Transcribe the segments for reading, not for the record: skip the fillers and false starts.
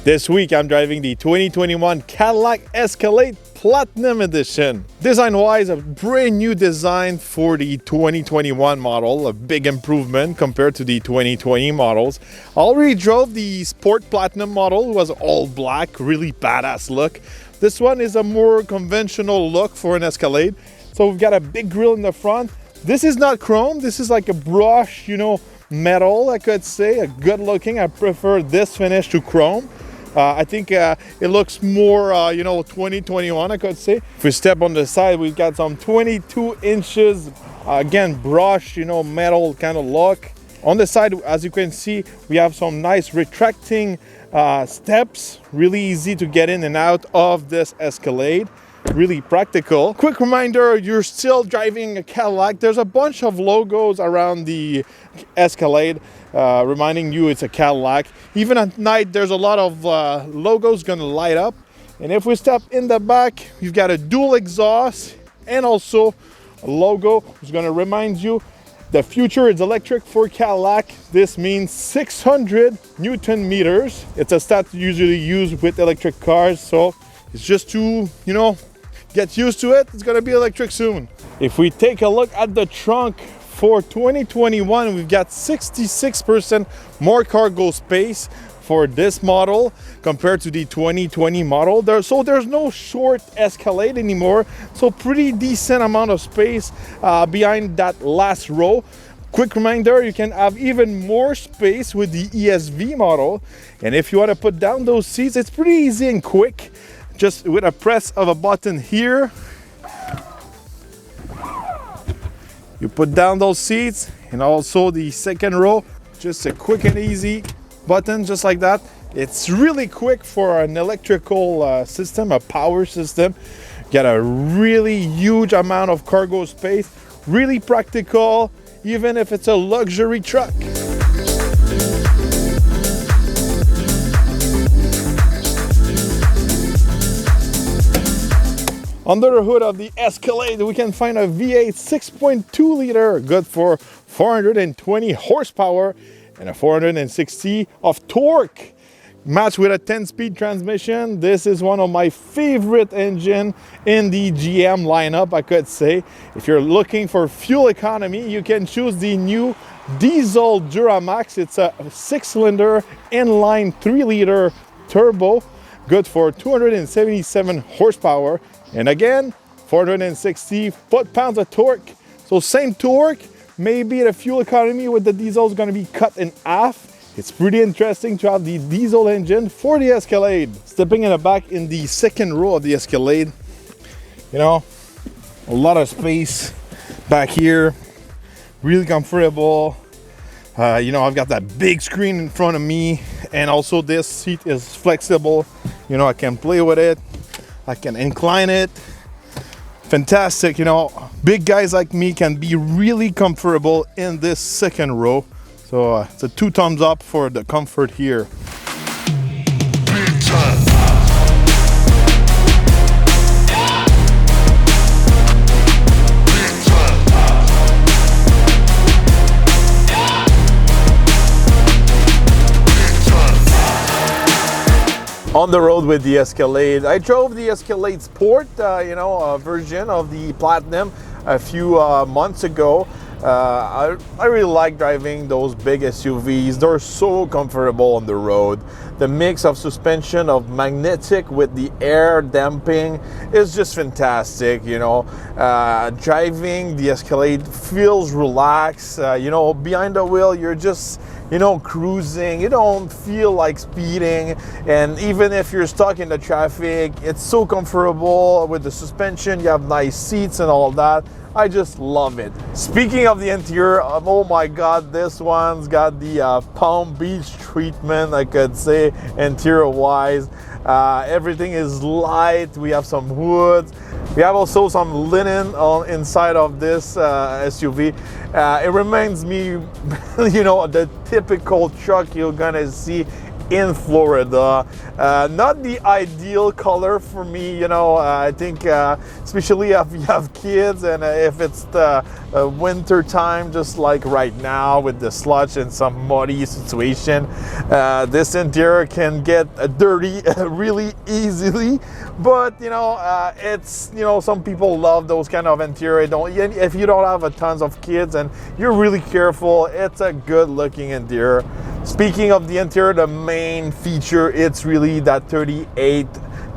This week I'm driving the 2021 Cadillac Escalade Platinum Edition. Design-wise, a brand new design for the 2021 model, a big improvement compared to the 2020 models. I already drove the Sport Platinum model, it was all black, really badass look. This one is a more conventional look for an Escalade. So we've got a big grille in the front. This is not chrome, this is like a brush, metal, I could say, a good looking. I prefer this finish to chrome. I think it looks more, 2021, I could say. If we step on the side, we've got some 22 inches, again, brush, metal kind of look. On the side, as you can see, we have some nice retracting steps, really easy to get in and out of this Escalade. Really practical. Quick reminder, you're still driving a Cadillac. There's a bunch of logos around the Escalade reminding you it's a Cadillac. Even at night, there's a lot of logos gonna light up. And if we step in the back, you've got a dual exhaust and also a logo which is gonna remind you the future is electric for Cadillac. This means 600 Newton meters. It's a stat usually used with electric cars, so it's just to, get used to it. It's gonna be electric soon. If we take a look at the trunk for 2021, we've got 66% more cargo space for this model compared to the 2020 model. There's no short Escalade anymore, so pretty decent amount of space behind that last row. Quick reminder, you can have even more space with the ESV model, and if you want to put down those seats, it's pretty easy and quick. Just with a press of a button here, you put down those seats, and also the second row, just a quick and easy button, just like that. It's really quick for an electrical system, a power system. Get a really huge amount of cargo space, really practical, even if it's a luxury truck. Under the hood of the Escalade, we can find a V8 6.2 liter, good for 420 horsepower and a 460 of torque. Matched with a 10-speed transmission. This is one of my favorite engines in the GM lineup, I could say. If you're looking for fuel economy, you can choose the new diesel Duramax. It's a 6-cylinder inline 3-liter turbo, good for 277 horsepower. And again, 460 foot-pounds of torque. So same torque, maybe the fuel economy with the diesel is going to be cut in half. It's pretty interesting to have the diesel engine for the Escalade. Stepping in the back in the second row of the Escalade, a lot of space back here, really comfortable. I've got that big screen in front of me, and also this seat is flexible. I can play with it. I can incline it. Fantastic, big guys like me can be really comfortable in this second row. So it's a 2 thumbs up for the comfort here. On the road with the Escalade. I drove the Escalade Sport, a version of the Platinum a few months ago. I really like driving those big SUVs. They're so comfortable on the road. The mix of suspension of magnetic with the air damping is just fantastic. Driving the Escalade feels relaxed. Behind the wheel, you're just cruising. You don't feel like speeding, and even if you're stuck in the traffic, it's so comfortable with the suspension. You have nice seats and all that. I just love it. Speaking of the interior, oh my god, this one's got the Palm Beach treatment, I could say, interior wise. Everything is light. We have some wood. We have also some linen on inside of this SUV. It reminds me, the typical truck you're gonna see in Florida. Not the ideal color for me, I think especially if you have kids and if it's the winter time, just like right now with the slush and some muddy situation, this interior can get dirty really easily. But it's some people love those kind of interior. If you don't have a tons of kids and you're really careful, it's a good looking interior. Speaking of the interior, the main feature, it's really that 38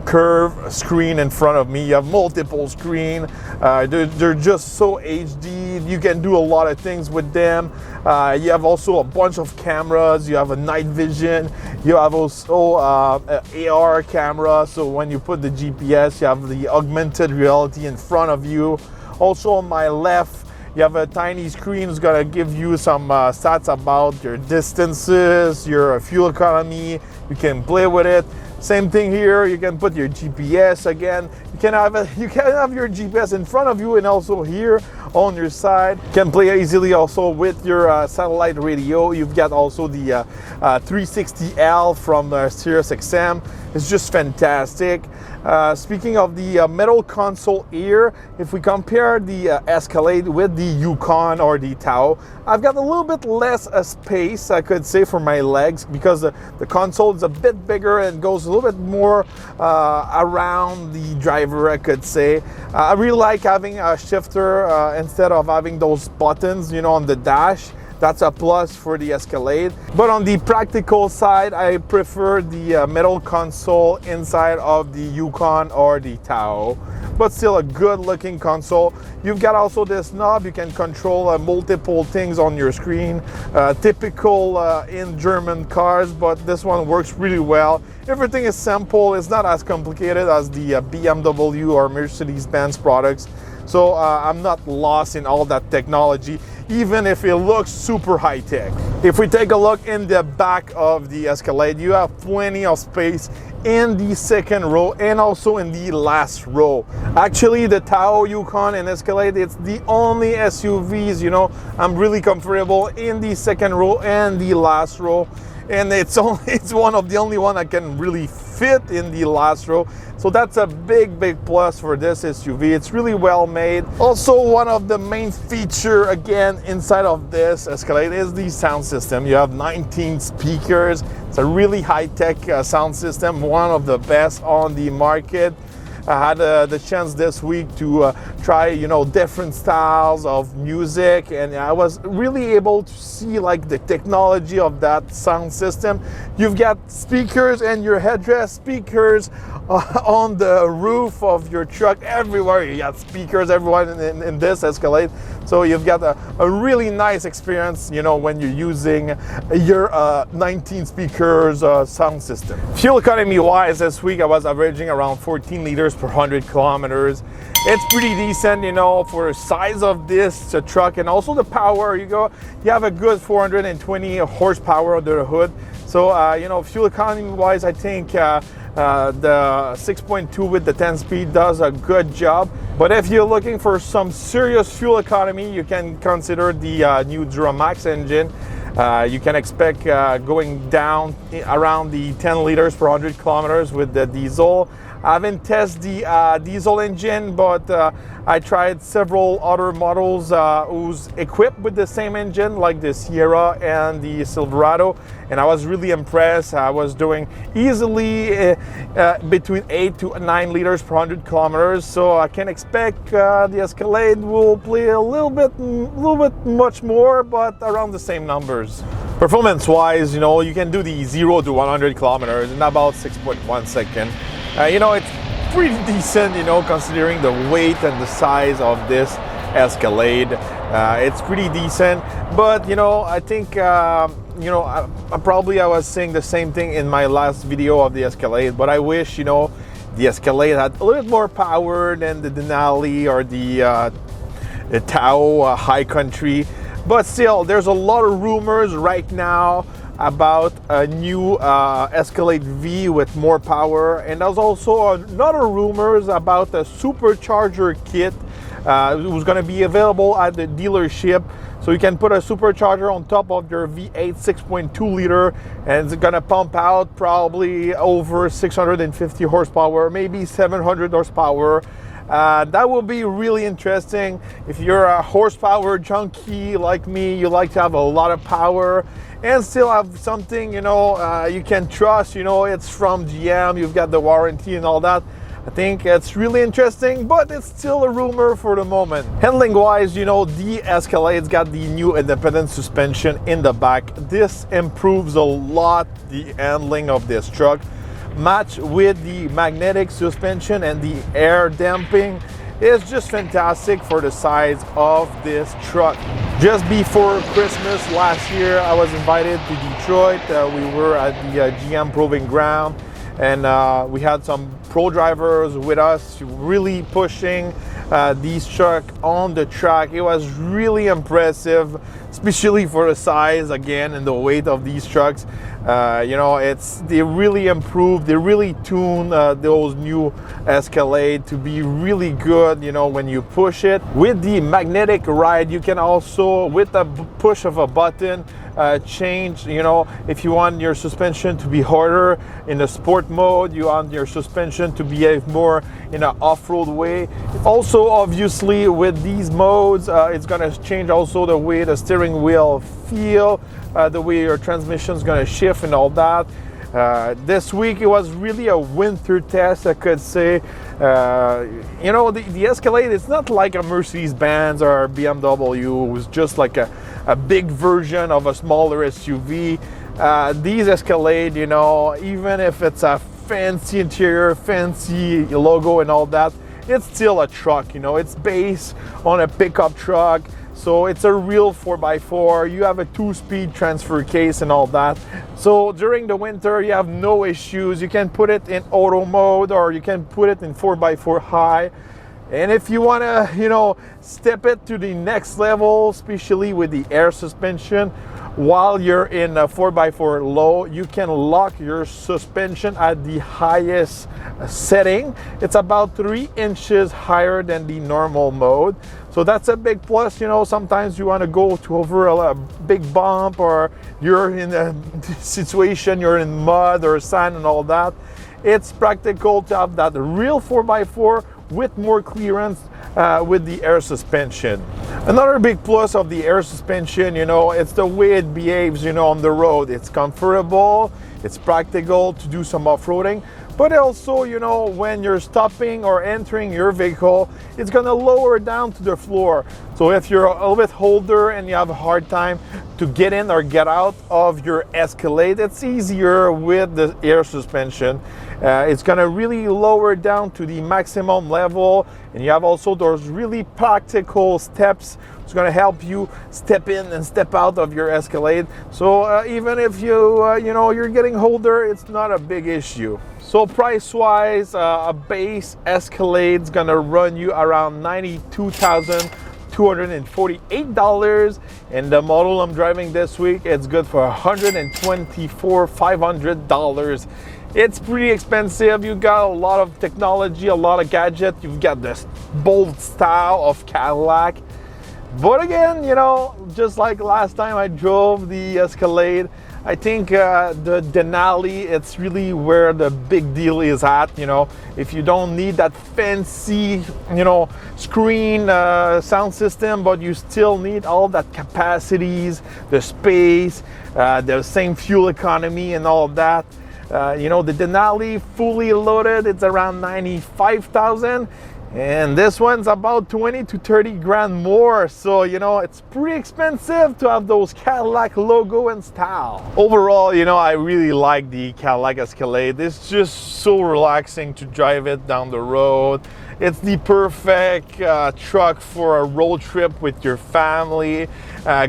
curve screen in front of me. You have multiple screen. They're just so HD. You can do a lot of things with them. You have also a bunch of cameras. You have a night vision. You have also AR camera. So when you put the GPS, you have the augmented reality in front of you. Also on my left, you have a tiny screen that's gonna give you some stats about your distances, your fuel economy. You can play with it. Same thing here. You can put your GPS again. You can have your GPS in front of you and also here on your side. You can play easily also with your satellite radio. You've got also the 360L from Sirius XM. It's just fantastic. Speaking of the metal console here, if we compare the Escalade with the Yukon or the Tahoe, I've got a little bit less space, I could say, for my legs, because the console is a bit bigger and goes a little bit more around the driver, I could say. I really like having a shifter instead of having those buttons, on the dash. That's a plus for the Escalade. But on the practical side, I prefer the metal console inside of the Yukon or the Tahoe. But still a good looking console. You've got also this knob. You can control multiple things on your screen. Typical in German cars, but this one works really well. Everything is simple. It's not as complicated as the BMW or Mercedes-Benz products. So I'm not lost in all that technology, even if it looks super high tech. If we take a look in the back of the Escalade, you have plenty of space in the second row and also in the last row. Actually, the Tahoe, Yukon, and Escalade, it's the only SUVs, I'm really comfortable in the second row and the last row. And it's one of the only one I can really fit in the last row. So that's a big plus for this SUV. It's really well made. Also, one of the main feature again inside of this Escalade is the sound system. You have 19 speakers. It's a really high-tech sound system, one of the best on the market. I had the chance this week to try, different styles of music, and I was really able to see like the technology of that sound system. You've got speakers and your headrest speakers on the roof of your truck. Everywhere you got speakers, everyone in this Escalade. So you've got a really nice experience, when you're using your 19 speakers sound system. Fuel economy wise, this week I was averaging around 14 liters per 100 kilometers. It's pretty decent, for the size of this truck, and also the power. You have a good 420 horsepower under the hood. So, fuel economy wise, I think the 6.2 with the 10-speed does a good job. But if you're looking for some serious fuel economy, you can consider the new Duramax engine. You can expect going down around the 10 liters per 100 kilometers with the diesel. I haven't tested the diesel engine, but I tried several other models who's equipped with the same engine, like the Sierra and the Silverado, and I was really impressed. I was doing easily between 8 to 9 liters per 100 kilometers, so I can expect the Escalade will play a little bit much more, but around the same numbers. Performance-wise, you know, you can do the 0 to 100 kilometers in about 6.1 seconds. You know, it's pretty decent, you know, considering the weight and the size of this Escalade. It's pretty decent, but you know, I think you know, I was saying the same thing in my last video of the Escalade, but I wish, you know, the Escalade had a little bit more power than the Denali or the Tahoe High Country. But still, there's a lot of rumors right now about a new Escalade V with more power, and there's also another rumors about a supercharger kit who's going to be available at the dealership. So you can put a supercharger on top of your V8 6.2 liter, and it's going to pump out probably over 650 horsepower, maybe 700 horsepower. That will be really interesting. If you're a horsepower junkie like me, you like to have a lot of power and still have something, you know, you can trust, you know, it's from GM, you've got the warranty and all that. I think it's really interesting, but it's still a rumor for the moment. Handling wise, you know, the Escalade's got the new independent suspension in the back. This improves a lot the handling of this truck. Matched with the magnetic suspension and the air damping is just fantastic for the size of this truck. Just before Christmas last year, I was invited to Detroit. We were at the GM Proving Ground, and we had some pro drivers with us really pushing these trucks on the track. It was really impressive, especially for the size again and the weight of these trucks. You know, they really improved, they really tuned those new Escalade to be really good, you know, when you push it. With the magnetic ride, you can also, with the push of a button, change, you know, if you want your suspension to be harder in the sport mode, you want your suspension to behave more in an off-road way. Also, obviously, with these modes, it's going to change also the way the steering wheel feel, the way your transmission is going to shift and all that. This week it was really a winter test, I could say. You know, the Escalade, it's not like a Mercedes-Benz or a BMW. It was just like a big version of a smaller SUV. These Escalade, you know, even if it's a fancy interior, fancy logo and all that, it's still a truck, you know. It's based on a pickup truck. So it's a real 4x4. You have a 2-speed transfer case and all that. So during the winter, you have no issues. You can put it in auto mode or you can put it in 4x4 high. And if you want to, you know, step it to the next level, especially with the air suspension, while you're in a 4x4 low, you can lock your suspension at the highest setting. It's about 3 inches higher than the normal mode. So that's a big plus. You know, sometimes you want to go to over a big bump, or you're in a situation, you're in mud or sand and all that. It's practical to have that real 4x4 with more clearance with the air suspension. Another big plus of the air suspension, you know, it's the way it behaves, you know, on the road. It's comfortable, it's practical to do some off-roading, but also, you know, when you're stopping or entering your vehicle, it's gonna lower down to the floor. So if you're a little bit older and you have a hard time to get in or get out of your Escalade, it's easier with the air suspension. It's gonna really lower down to the maximum level, and you have also those really practical steps. It's gonna help you step in and step out of your Escalade. So even if you know, you're getting older, it's not a big issue. So price-wise, a base Escalade is gonna run you around $92,248, and the model I'm driving this week, it's good for $124,500. It's pretty expensive. You got a lot of technology, a lot of gadgets. You've got this bold style of Cadillac. But again, you know, just like last time I drove the Escalade, I think the Denali, it's really where the big deal is at. You know, if you don't need that fancy, you know, screen sound system, but you still need all that capacities, the space, the same fuel economy and all of that. You know, the Denali fully loaded, it's around 95,000. And this one's about 20 to 30 grand more. So, you know, it's pretty expensive to have those Cadillac logo and style. Overall, you know, I really like the Cadillac Escalade. It's just so relaxing to drive it down the road. It's the perfect truck for a road trip with your family.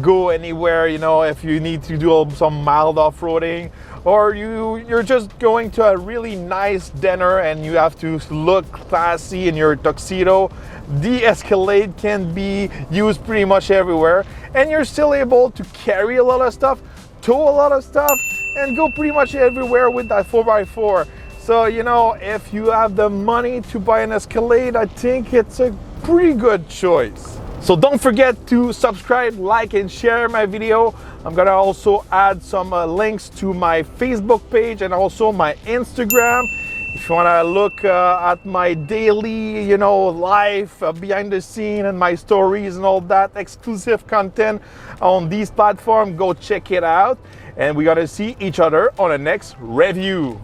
Go anywhere, you know, if you need to do some mild off-roading, or you're just going to a really nice dinner and you have to look classy in your tuxedo. The Escalade can be used pretty much everywhere, and you're still able to carry a lot of stuff, tow a lot of stuff, and go pretty much everywhere with that 4x4. So, you know, if you have the money to buy an Escalade, I think it's a pretty good choice. So don't forget to subscribe, like, and share my video. I'm gonna also add some links to my Facebook page and also my Instagram. If you wanna look at my daily, you know, life behind the scene and my stories and all that exclusive content on these platforms, go check it out. And we're gonna see each other on the next review.